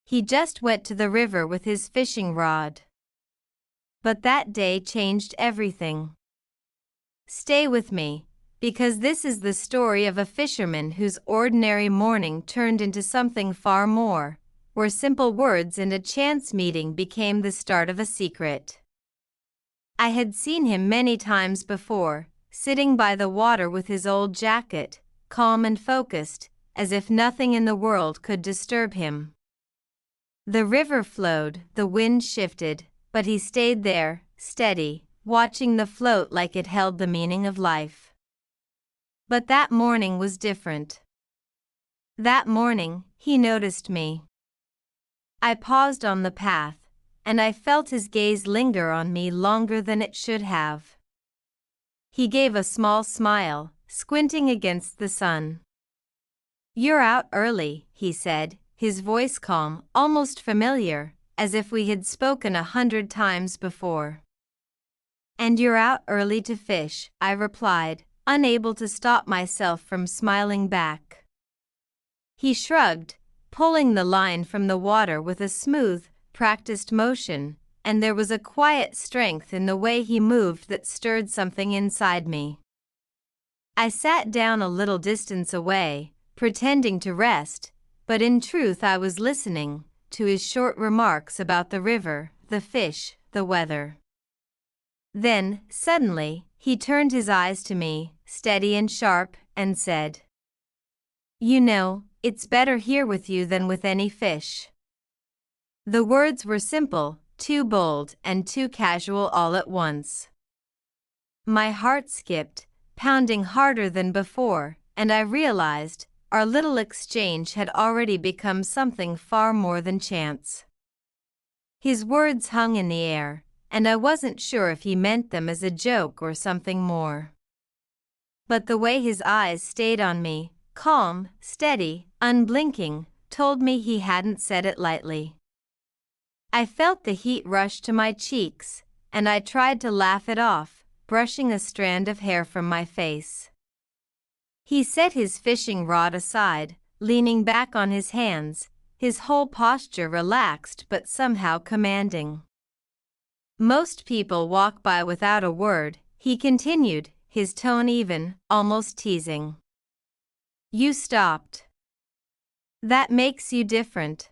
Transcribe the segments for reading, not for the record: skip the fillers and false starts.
He just went to the river with his fishing rod. But that day changed everything. Stay with me, because this is the story of a fisherman whose ordinary morning turned into something far more, where simple words and a chance meeting became the start of a secret. I had seen him many times before, sitting by the water with his old jacket, calm and focused, as if nothing in the world could disturb him. The river flowed, the wind shifted, but he stayed there, steady, watching the float like it held the meaning of life. But that morning was different. That morning, he noticed me. I paused on the path, and I felt his gaze linger on me longer than it should have. He gave a small smile, squinting against the sun. "You're out early," he said, his voice calm, almost familiar, as if we had spoken 100 times before. "And you're out early to fish," I replied, unable to stop myself from smiling back. He shrugged, pulling the line from the water with a smooth, practiced motion, and there was a quiet strength in the way he moved that stirred something inside me. I sat down a little distance away, pretending to rest, but in truth I was listening to his short remarks about the river, the fish, the weather. Then, suddenly, he turned his eyes to me, steady and sharp, and said, "You know, it's better here with you than with any fish." The words were simple, too bold, and too casual all at once. My heart skipped, pounding harder than before, and I realized our little exchange had already become something far more than chance. His words hung in the air, and I wasn't sure if he meant them as a joke or something more. But the way his eyes stayed on me, calm, steady, unblinking, told me he hadn't said it lightly. I felt the heat rush to my cheeks, and I tried to laugh it off, brushing a strand of hair from my face. He set his fishing rod aside, leaning back on his hands, his whole posture relaxed but somehow commanding. "Most people walk by without a word," he continued, his tone even, almost teasing. "You stopped. That makes you different."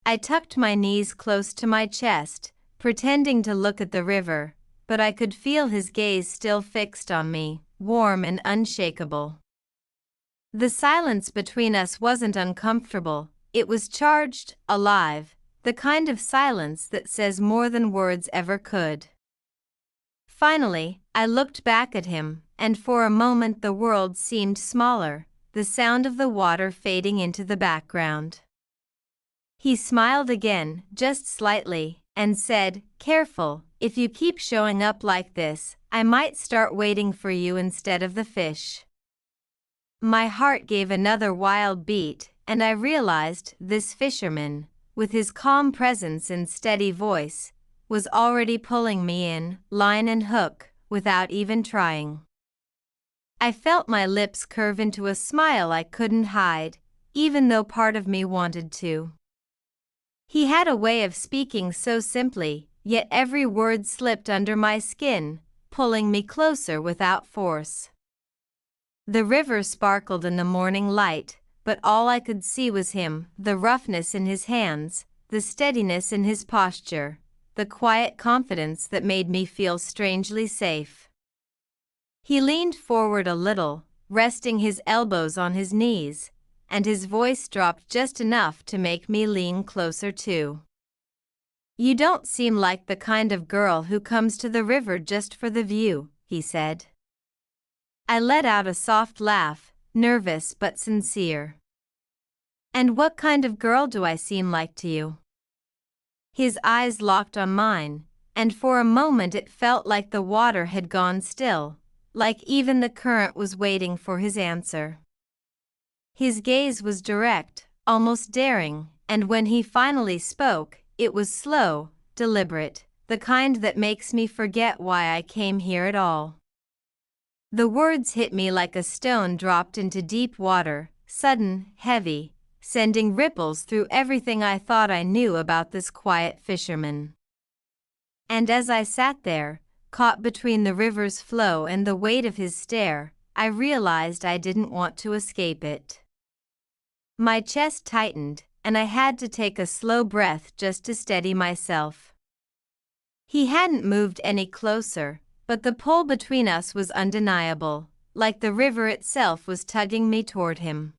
I tucked my knees close to my chest, pretending to look at the river, but I could feel his gaze still fixed on me, warm and unshakable. The silence between us wasn't uncomfortable, it was charged, alive, the kind of silence that says more than words ever could. Finally, I looked back at him, and for a moment the world seemed smaller, the sound of the water fading into the background. He smiled again, just slightly, and said, "Careful, if you keep showing up like this, I might start waiting for you instead of the fish." My heart gave another wild beat, and I realized this fisherman, with his calm presence and steady voice, was already pulling me in, line and hook, without even trying. I felt my lips curve into a smile I couldn't hide, even though part of me wanted to. He had a way of speaking so simply, yet every word slipped under my skin, pulling me closer without force. The river sparkled in the morning light, but all I could see was him, the roughness in his hands, the steadiness in his posture, the quiet confidence that made me feel strangely safe. He leaned forward a little, resting his elbows on his knees, and his voice dropped just enough to make me lean closer too. "You don't seem like the kind of girl who comes to the river just for the view," he said. I let out a soft laugh, nervous but sincere. "And what kind of girl do I seem like to you?" His eyes locked on mine, and for a moment it felt like the water had gone still, like even the current was waiting for his answer. His gaze was direct, almost daring, and when he finally spoke, it was slow, deliberate, the kind that makes me forget why I came here at all. The words hit me like a stone dropped into deep water, sudden, heavy, sending ripples through everything I thought I knew about this quiet fisherman. And as I sat there, caught between the river's flow and the weight of his stare, I realized I didn't want to escape it. My chest tightened, and I had to take a slow breath just to steady myself. He hadn't moved any closer, but the pull between us was undeniable, like the river itself was tugging me toward him.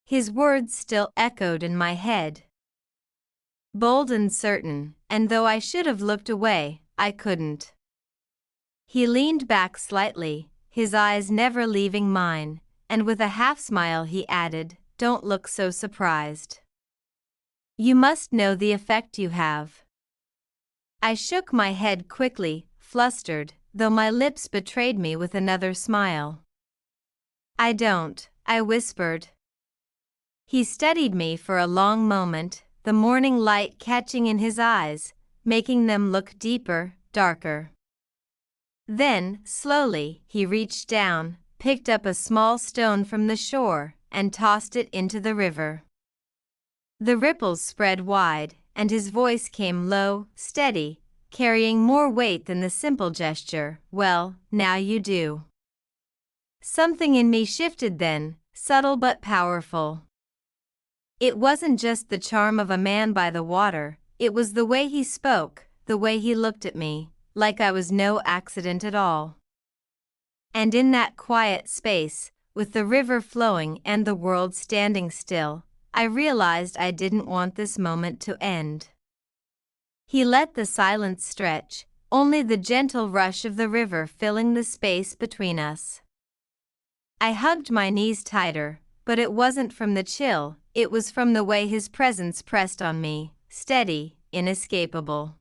His words still echoed in my head. Bold and certain, and though I should have looked away, I couldn't. He leaned back slightly, his eyes never leaving mine, and with a half-smile he added, "Don't look so surprised. You must know the effect you have." I shook my head quickly, flustered, though my lips betrayed me with another smile. "I don't," I whispered. He studied me for a long moment, the morning light catching in his eyes, making them look deeper, darker. Then, slowly, he reached down, picked up a small stone from the shore, and tossed it into the river. The ripples spread wide, and his voice came low, steady, carrying more weight than the simple gesture, "Well, now you do." Something in me shifted then, subtle but powerful. It wasn't just the charm of a man by the water, it was the way he spoke, the way he looked at me, like I was no accident at all. And in that quiet space, with the river flowing and the world standing still, I realized I didn't want this moment to end. He let the silence stretch, only the gentle rush of the river filling the space between us. I hugged my knees tighter, but it wasn't from the chill, it was from the way his presence pressed on me, steady, inescapable.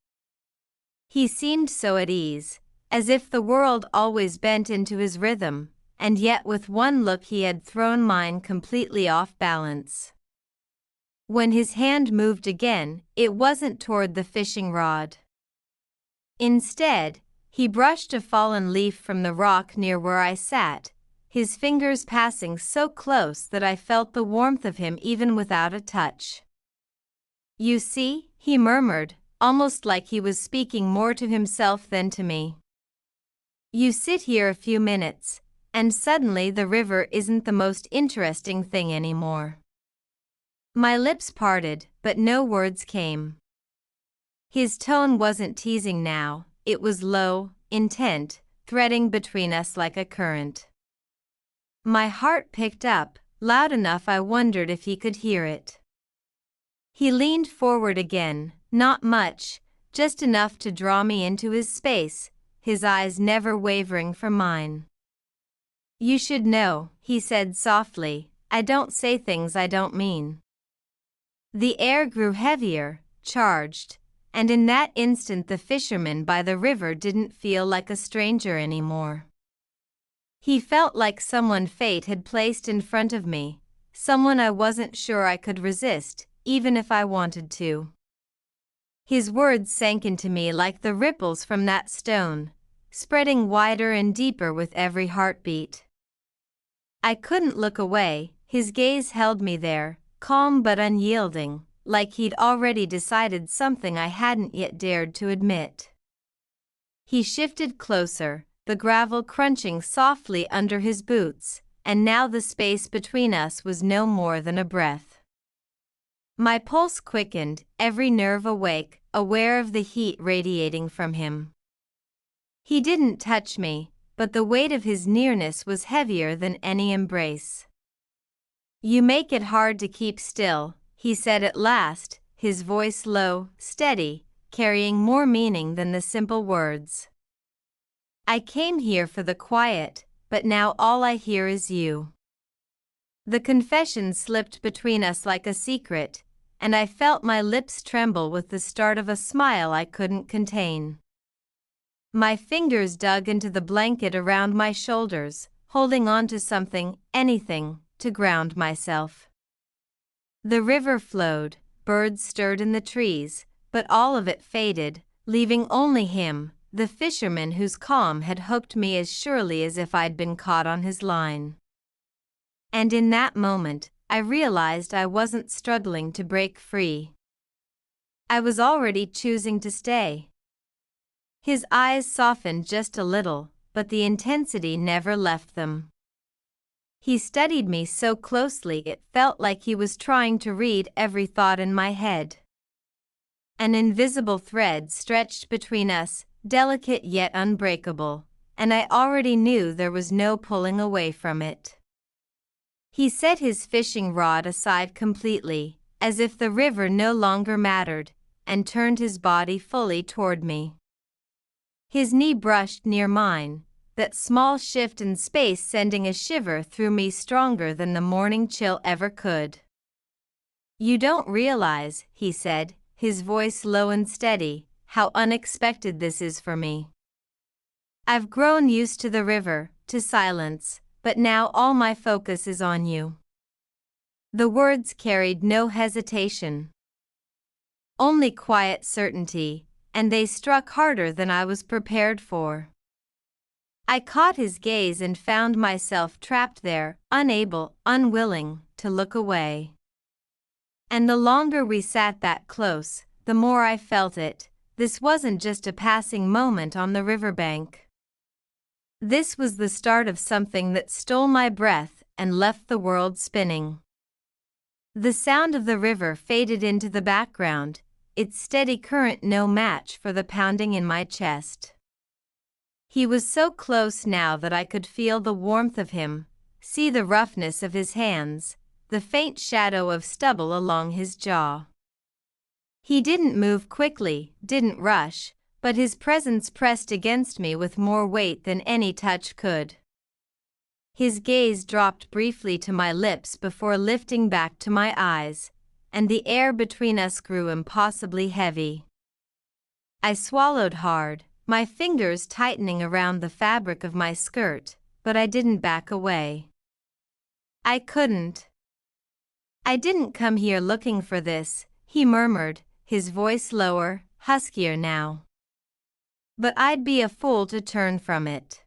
He seemed so at ease, as if the world always bent into his rhythm, and yet with one look he had thrown mine completely off balance. When his hand moved again, it wasn't toward the fishing rod. Instead, he brushed a fallen leaf from the rock near where I sat, his fingers passing so close that I felt the warmth of him even without a touch. "You see," he murmured, almost like he was speaking more to himself than to me. "You sit here a few minutes, and suddenly the river isn't the most interesting thing anymore." My lips parted, but no words came. His tone wasn't teasing now, it was low, intent, threading between us like a current. My heart picked up, loud enough I wondered if he could hear it. He leaned forward again, not much, just enough to draw me into his space, his eyes never wavering from mine. "You should know," he said softly, "I don't say things I don't mean." The air grew heavier, charged, and in that instant the fisherman by the river didn't feel like a stranger anymore. He felt like someone fate had placed in front of me, someone I wasn't sure I could resist, even if I wanted to. His words sank into me like the ripples from that stone, spreading wider and deeper with every heartbeat. I couldn't look away, his gaze held me there, calm but unyielding, like he'd already decided something I hadn't yet dared to admit. He shifted closer, the gravel crunching softly under his boots, and now the space between us was no more than a breath. My pulse quickened, every nerve awake, aware of the heat radiating from him. He didn't touch me, but the weight of his nearness was heavier than any embrace. "You make it hard to keep still," he said at last, his voice low, steady, carrying more meaning than the simple words. "I came here for the quiet, but now all I hear is you." The confession slipped between us like a secret, and I felt my lips tremble with the start of a smile I couldn't contain. My fingers dug into the blanket around my shoulders, holding on to something, anything, to ground myself. The river flowed, birds stirred in the trees, but all of it faded, leaving only him, the fisherman whose calm had hooked me as surely as if I'd been caught on his line. And in that moment, I realized I wasn't struggling to break free. I was already choosing to stay. His eyes softened just a little, but the intensity never left them. He studied me so closely it felt like he was trying to read every thought in my head. An invisible thread stretched between us, delicate yet unbreakable, and I already knew there was no pulling away from it. He set his fishing rod aside completely, as if the river no longer mattered, and turned his body fully toward me. His knee brushed near mine, that small shift in space sending a shiver through me stronger than the morning chill ever could. "You don't realize," he said, his voice low and steady, "how unexpected this is for me. I've grown used to the river, to silence, but now all my focus is on you." The words carried no hesitation, only quiet certainty, and they struck harder than I was prepared for. I caught his gaze and found myself trapped there, unable, unwilling, to look away. And the longer we sat that close, the more I felt it. This wasn't just a passing moment on the riverbank. This was the start of something that stole my breath and left the world spinning. The sound of the river faded into the background, its steady current no match for the pounding in my chest. He was so close now that I could feel the warmth of him, see the roughness of his hands, the faint shadow of stubble along his jaw. He didn't move quickly, didn't rush, but his presence pressed against me with more weight than any touch could. His gaze dropped briefly to my lips before lifting back to my eyes, and the air between us grew impossibly heavy. I swallowed hard, my fingers tightening around the fabric of my skirt, but I didn't back away. I couldn't. "I didn't come here looking for this," he murmured, his voice lower, huskier now. "But I'd be a fool to turn from it."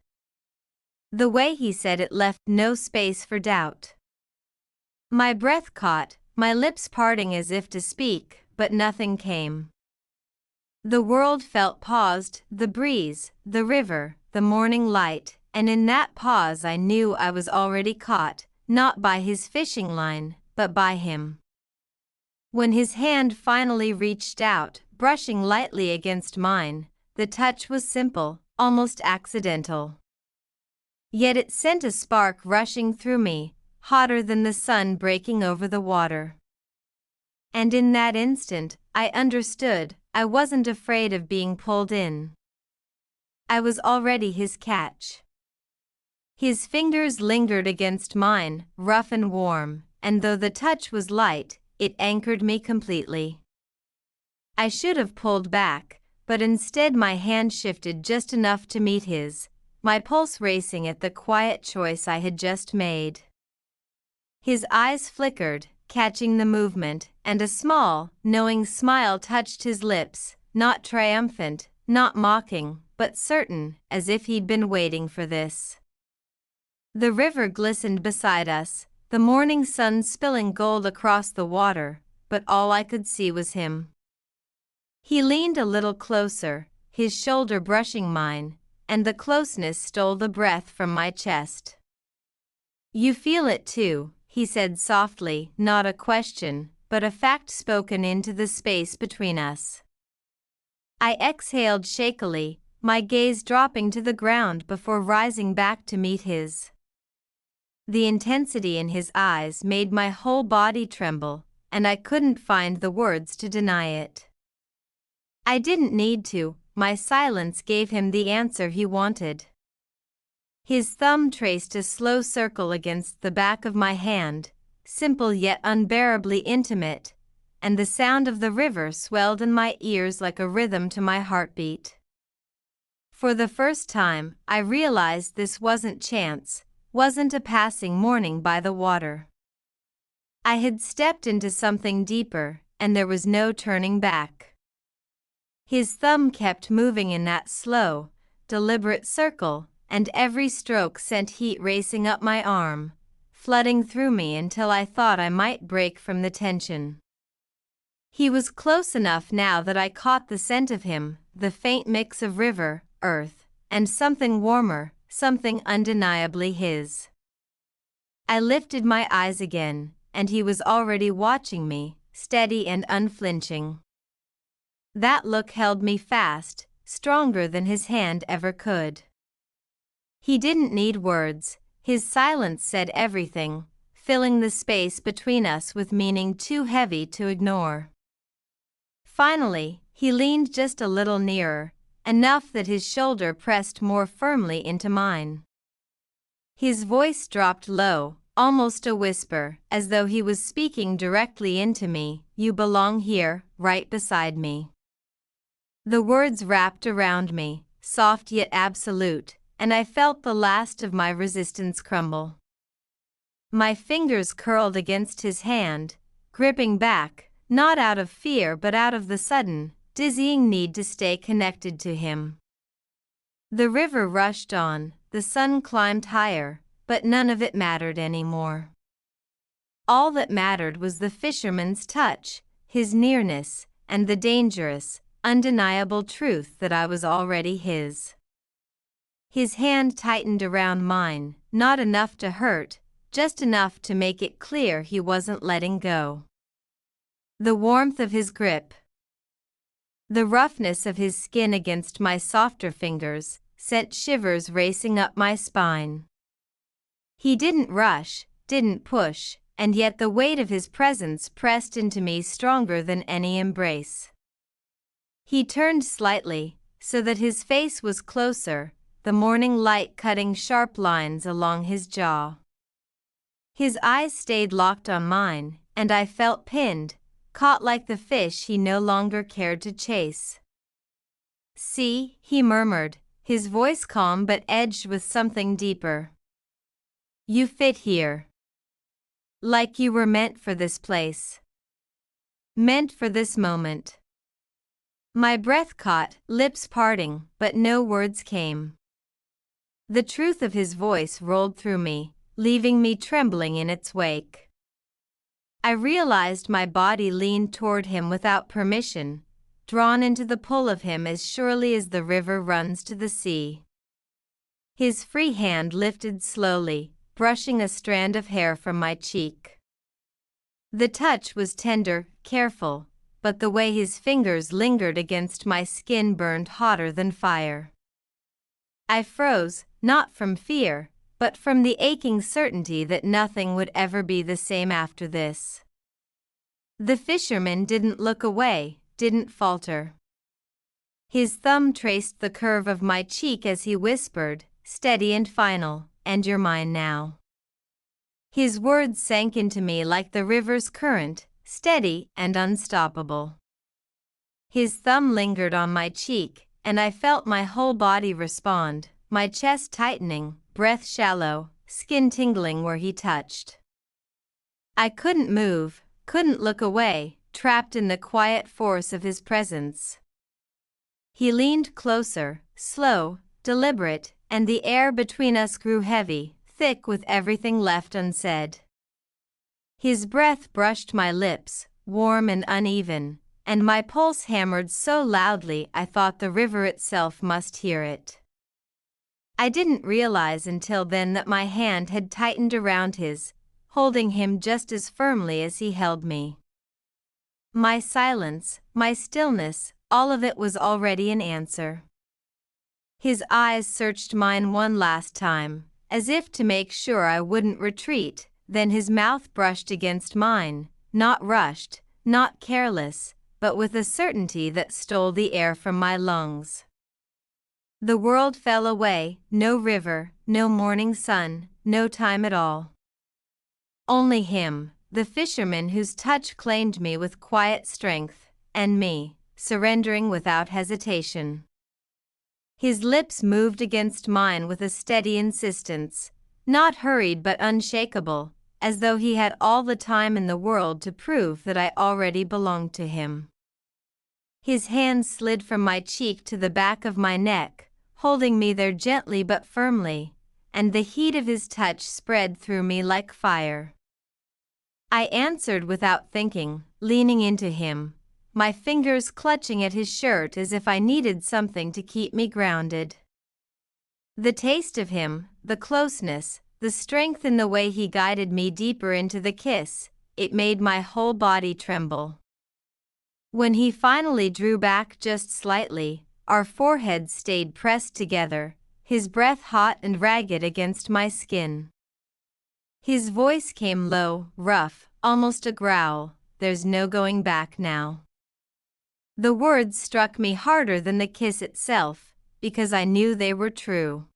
The way he said it left no space for doubt. My breath caught, my lips parting as if to speak, but nothing came. The world felt paused, the breeze, the river, the morning light, and in that pause I knew I was already caught, not by his fishing line, but by him. When his hand finally reached out, brushing lightly against mine, the touch was simple, almost accidental. Yet it sent a spark rushing through me, hotter than the sun breaking over the water. And in that instant, I understood, I wasn't afraid of being pulled in. I was already his catch. His fingers lingered against mine, rough and warm, and though the touch was light, it anchored me completely. I should have pulled back, but instead my hand shifted just enough to meet his, my pulse racing at the quiet choice I had just made. His eyes flickered, catching the movement, and a small, knowing smile touched his lips, not triumphant, not mocking, but certain, as if he'd been waiting for this. The river glistened beside us, the morning sun spilling gold across the water, but all I could see was him. He leaned a little closer, his shoulder brushing mine, and the closeness stole the breath from my chest. "You feel it too," he said softly, not a question, but a fact spoken into the space between us. I exhaled shakily, my gaze dropping to the ground before rising back to meet his. The intensity in his eyes made my whole body tremble, and I couldn't find the words to deny it. I didn't need to, my silence gave him the answer he wanted. His thumb traced a slow circle against the back of my hand, simple yet unbearably intimate, and the sound of the river swelled in my ears like a rhythm to my heartbeat. For the first time, I realized this wasn't chance, wasn't a passing morning by the water. I had stepped into something deeper, and there was no turning back. His thumb kept moving in that slow, deliberate circle, and every stroke sent heat racing up my arm, flooding through me until I thought I might break from the tension. He was close enough now that I caught the scent of him, the faint mix of river, earth, and something warmer, something undeniably his. I lifted my eyes again, and he was already watching me, steady and unflinching. That look held me fast, stronger than his hand ever could. He didn't need words, his silence said everything, filling the space between us with meaning too heavy to ignore. Finally, he leaned just a little nearer, enough that his shoulder pressed more firmly into mine. His voice dropped low, almost a whisper, as though he was speaking directly into me. "You belong here, right beside me." The words wrapped around me, soft yet absolute, and I felt the last of my resistance crumble. My fingers curled against his hand, gripping back, not out of fear but out of the sudden, dizzying need to stay connected to him. The river rushed on, the sun climbed higher, but none of it mattered anymore. All that mattered was the fisherman's touch, his nearness, and the dangerous, undeniable truth that I was already his. His hand tightened around mine, not enough to hurt, just enough to make it clear he wasn't letting go. The warmth of his grip, the roughness of his skin against my softer fingers, sent shivers racing up my spine. He didn't rush, didn't push, and yet the weight of his presence pressed into me stronger than any embrace. He turned slightly, so that his face was closer, the morning light cutting sharp lines along his jaw. His eyes stayed locked on mine, and I felt pinned, caught like the fish he no longer cared to chase. "See," he murmured, his voice calm but edged with something deeper. "You fit here. Like you were meant for this place. Meant for this moment." My breath caught, lips parting, but no words came. The truth of his voice rolled through me, leaving me trembling in its wake. I realized my body leaned toward him without permission, drawn into the pull of him as surely as the river runs to the sea. His free hand lifted slowly, brushing a strand of hair from my cheek. The touch was tender, careful, but the way his fingers lingered against my skin burned hotter than fire. I froze, not from fear, but from the aching certainty that nothing would ever be the same after this. The fisherman didn't look away, didn't falter. His thumb traced the curve of my cheek as he whispered, steady and final, "And you're mine now." His words sank into me like the river's current, steady and unstoppable. His thumb lingered on my cheek, and I felt my whole body respond, my chest tightening, breath shallow, skin tingling where he touched. I couldn't move, couldn't look away, trapped in the quiet force of his presence. He leaned closer, slow, deliberate, and the air between us grew heavy, thick with everything left unsaid. His breath brushed my lips, warm and uneven, and my pulse hammered so loudly I thought the river itself must hear it. I didn't realize until then that my hand had tightened around his, holding him just as firmly as he held me. My silence, my stillness, all of it was already an answer. His eyes searched mine one last time, as if to make sure I wouldn't retreat, then his mouth brushed against mine, not rushed, not careless, but with a certainty that stole the air from my lungs. The world fell away, no river, no morning sun, no time at all. Only him, the fisherman whose touch claimed me with quiet strength, and me, surrendering without hesitation. His lips moved against mine with a steady insistence, not hurried but unshakable, as though he had all the time in the world to prove that I already belonged to him. His hand slid from my cheek to the back of my neck, holding me there gently but firmly, and the heat of his touch spread through me like fire. I answered without thinking, leaning into him, my fingers clutching at his shirt as if I needed something to keep me grounded. The taste of him, the closeness, the strength in the way he guided me deeper into the kiss, it made my whole body tremble. When he finally drew back just slightly, our foreheads stayed pressed together, his breath hot and ragged against my skin. His voice came low, rough, almost a growl, "There's no going back now." The words struck me harder than the kiss itself, because I knew they were true.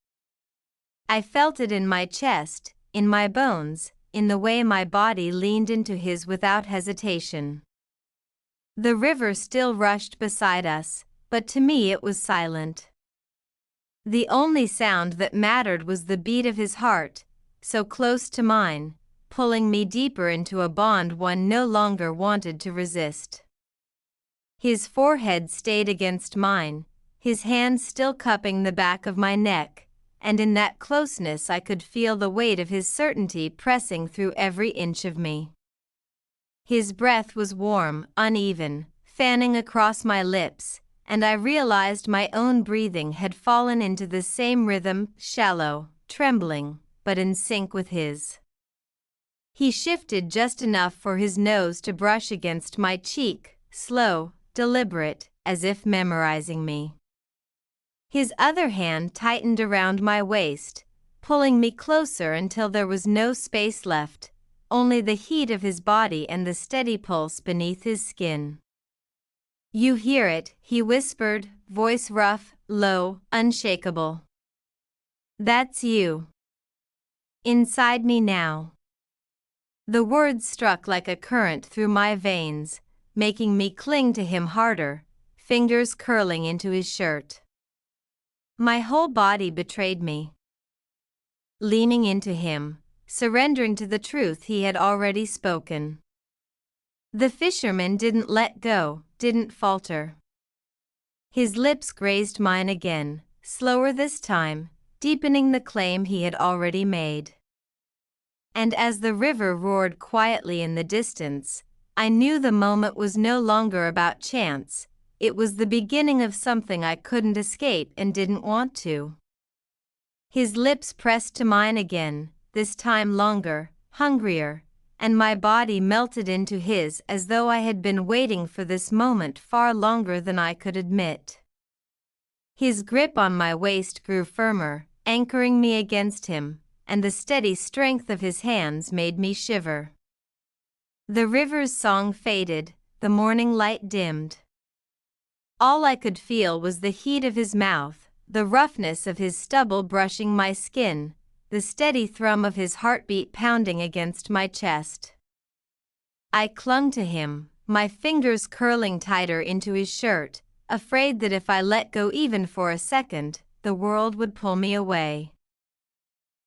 I felt it in my chest, in my bones, in the way my body leaned into his without hesitation. The river still rushed beside us, but to me it was silent. The only sound that mattered was the beat of his heart, so close to mine, pulling me deeper into a bond one no longer wanted to resist. His forehead stayed against mine, his hand still cupping the back of my neck, and in that closeness I could feel the weight of his certainty pressing through every inch of me. His breath was warm, uneven, fanning across my lips, and I realized my own breathing had fallen into the same rhythm, shallow, trembling, but in sync with his. He shifted just enough for his nose to brush against my cheek, slow, deliberate, as if memorizing me. His other hand tightened around my waist, pulling me closer until there was no space left, only the heat of his body and the steady pulse beneath his skin. "You hear it," he whispered, voice rough, low, unshakable. "That's you. Inside me now." The words struck like a current through my veins, making me cling to him harder, fingers curling into his shirt. My whole body betrayed me. Leaning into him, surrendering to the truth he had already spoken. The fisherman didn't let go, didn't falter. His lips grazed mine again, slower this time, deepening the claim he had already made. And as the river roared quietly in the distance, I knew the moment was no longer about chance, it was the beginning of something I couldn't escape and didn't want to. His lips pressed to mine again, this time longer, hungrier, and my body melted into his as though I had been waiting for this moment far longer than I could admit. His grip on my waist grew firmer, anchoring me against him, and the steady strength of his hands made me shiver. The river's song faded, the morning light dimmed. All I could feel was the heat of his mouth, the roughness of his stubble brushing my skin, the steady thrum of his heartbeat pounding against my chest. I clung to him, my fingers curling tighter into his shirt, afraid that if I let go even for a second, the world would pull me away.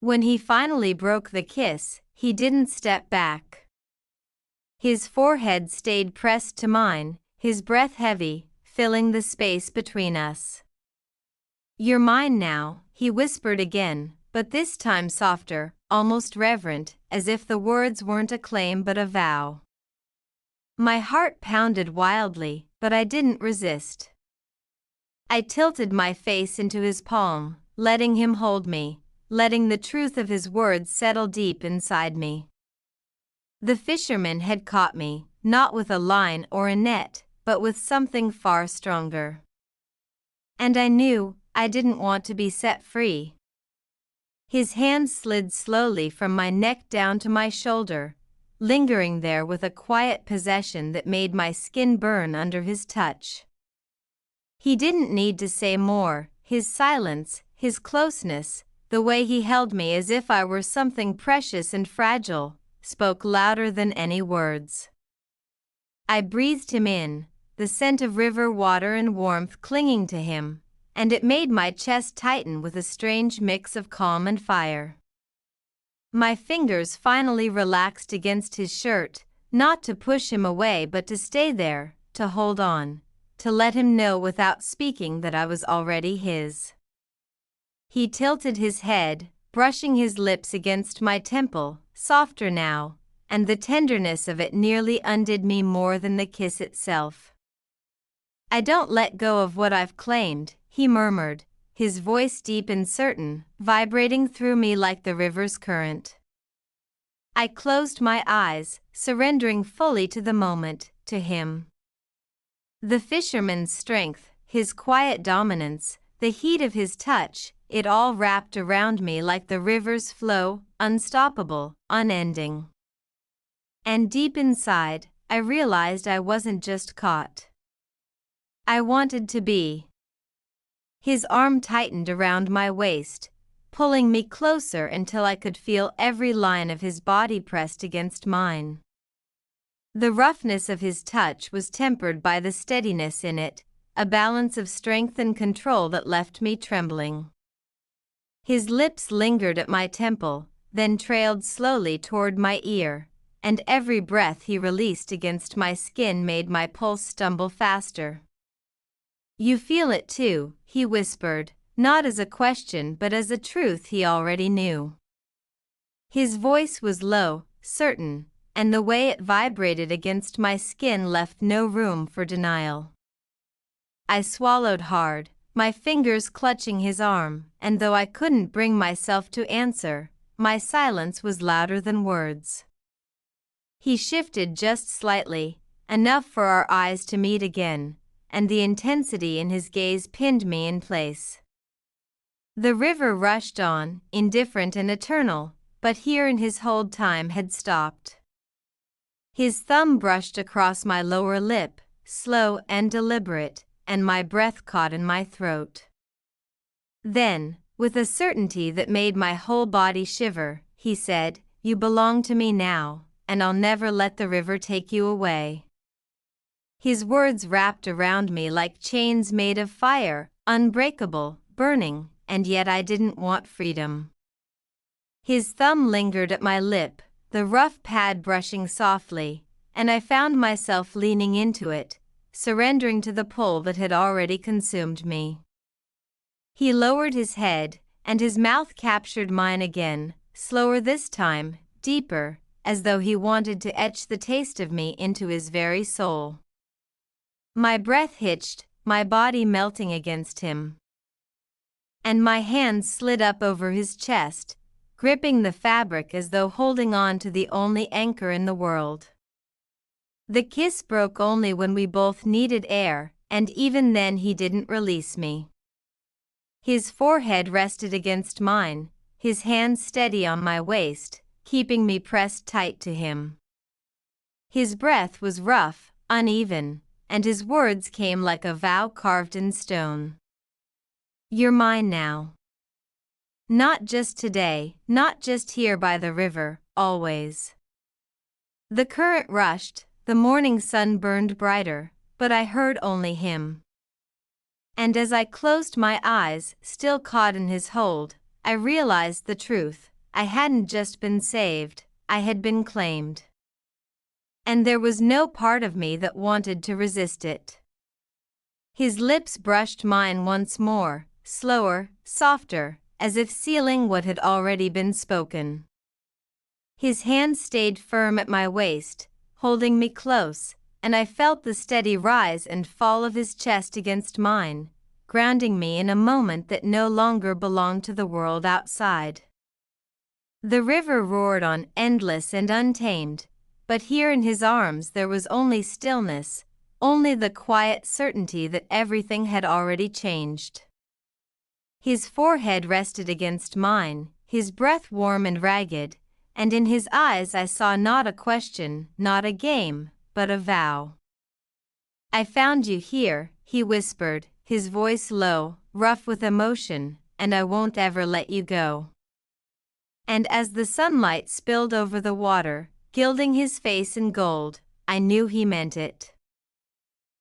When he finally broke the kiss, he didn't step back. His forehead stayed pressed to mine, his breath heavy, filling the space between us. "You're mine now," he whispered again, but this time softer, almost reverent, as if the words weren't a claim but a vow. My heart pounded wildly, but I didn't resist. I tilted my face into his palm, letting him hold me, letting the truth of his words settle deep inside me. The fisherman had caught me, not with a line or a net, but with something far stronger. And I knew I didn't want to be set free. His hand slid slowly from my neck down to my shoulder, lingering there with a quiet possession that made my skin burn under his touch. He didn't need to say more, his silence, his closeness, the way he held me as if I were something precious and fragile, spoke louder than any words. I breathed him in, the scent of river water and warmth clinging to him, and it made my chest tighten with a strange mix of calm and fire. My fingers finally relaxed against his shirt, not to push him away but to stay there, to hold on, to let him know without speaking that I was already his. He tilted his head, brushing his lips against my temple, softer now, and the tenderness of it nearly undid me more than the kiss itself. "I don't let go of what I've claimed," he murmured, his voice deep and certain, vibrating through me like the river's current. I closed my eyes, surrendering fully to the moment, to him. The fisherman's strength, his quiet dominance, the heat of his touch, it all wrapped around me like the river's flow, unstoppable, unending. And deep inside, I realized I wasn't just caught. I wanted to be. His arm tightened around my waist, pulling me closer until I could feel every line of his body pressed against mine. The roughness of his touch was tempered by the steadiness in it, a balance of strength and control that left me trembling. His lips lingered at my temple, then trailed slowly toward my ear, and every breath he released against my skin made my pulse stumble faster. "You feel it too," he whispered, not as a question but as a truth he already knew. His voice was low, certain, and the way it vibrated against my skin left no room for denial. I swallowed hard, my fingers clutching his arm, and though I couldn't bring myself to answer, my silence was louder than words. He shifted just slightly, enough for our eyes to meet again, and the intensity in his gaze pinned me in place. The river rushed on, indifferent and eternal, but here in his hold time had stopped. His thumb brushed across my lower lip, slow and deliberate, and my breath caught in my throat. Then, with a certainty that made my whole body shiver, he said, "You belong to me now, and I'll never let the river take you away." His words wrapped around me like chains made of fire, unbreakable, burning, and yet I didn't want freedom. His thumb lingered at my lip, the rough pad brushing softly, and I found myself leaning into it, surrendering to the pull that had already consumed me. He lowered his head, and his mouth captured mine again, slower this time, deeper, as though he wanted to etch the taste of me into his very soul. My breath hitched, my body melting against him. And my hands slid up over his chest, gripping the fabric as though holding on to the only anchor in the world. The kiss broke only when we both needed air, and even then he didn't release me. His forehead rested against mine, his hands steady on my waist, keeping me pressed tight to him. His breath was rough, uneven, and his words came like a vow carved in stone. "You're mine now. Not just today, not just here by the river, always." The current rushed, the morning sun burned brighter, but I heard only him. And as I closed my eyes, still caught in his hold, I realized the truth. I hadn't just been saved, I had been claimed. And there was no part of me that wanted to resist it. His lips brushed mine once more, slower, softer, as if sealing what had already been spoken. His hand stayed firm at my waist, holding me close, and I felt the steady rise and fall of his chest against mine, grounding me in a moment that no longer belonged to the world outside. The river roared on, endless and untamed, but here in his arms there was only stillness, only the quiet certainty that everything had already changed. His forehead rested against mine, his breath warm and ragged, and in his eyes I saw not a question, not a game, but a vow. "I found you here," he whispered, his voice low, rough with emotion, "and I won't ever let you go." And as the sunlight spilled over the water, gilding his face in gold, I knew he meant it.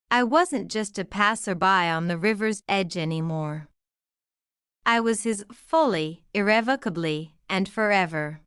I wasn't just a passerby on the river's edge anymore. I was his fully, irrevocably, and forever.